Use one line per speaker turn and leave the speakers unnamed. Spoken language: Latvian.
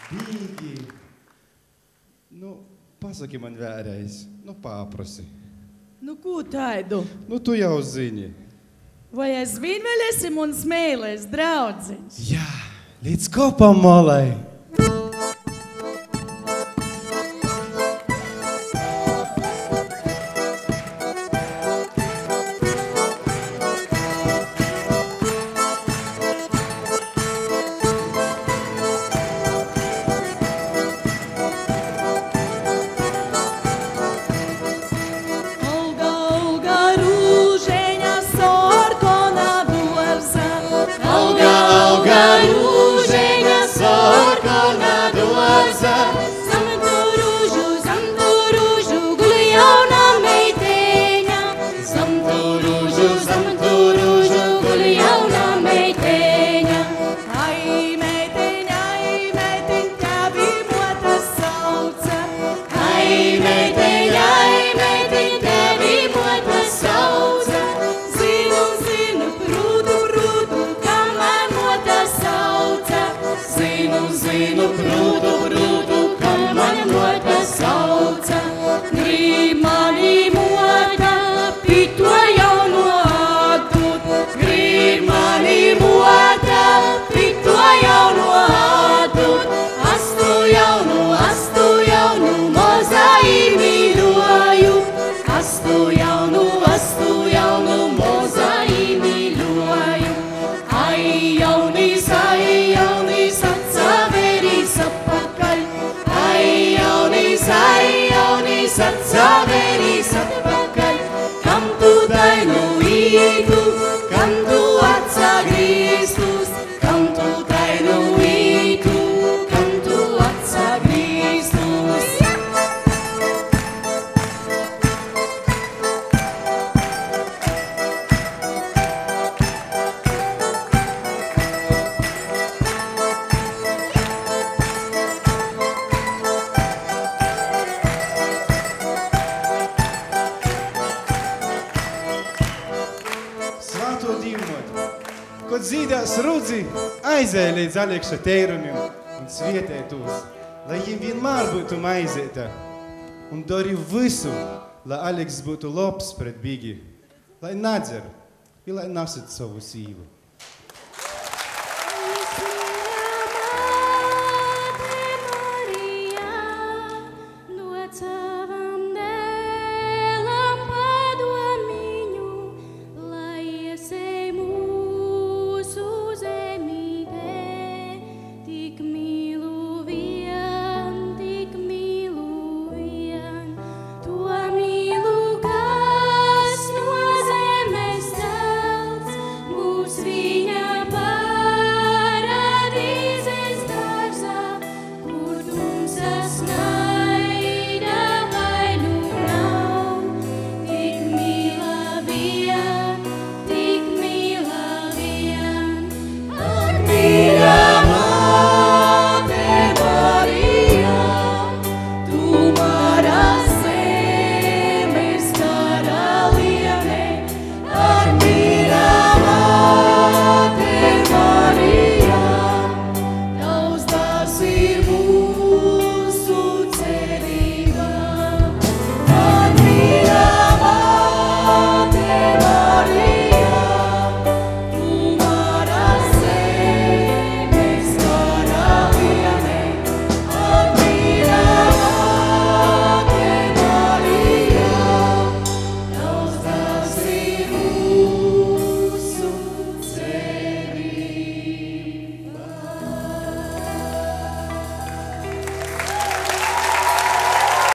Bīgi. Nu, pasaki man vēlreiz. Nu, pāprasi.
Nu, ko taidu?
Nu, tu jau zini.
Vai aizvien vēl esi mums mīlēs draudziņš?
Jā, līdz kopam molai. Kad zīdās rudzi, aizēja līdz Alekša teirumim un svietē tūs, lai viņam vienmēr būtu maizēta. Un darīju visu, lai Aleks būtu labs pret Bigi, lai nedzer, i lai nasit savu sīvu.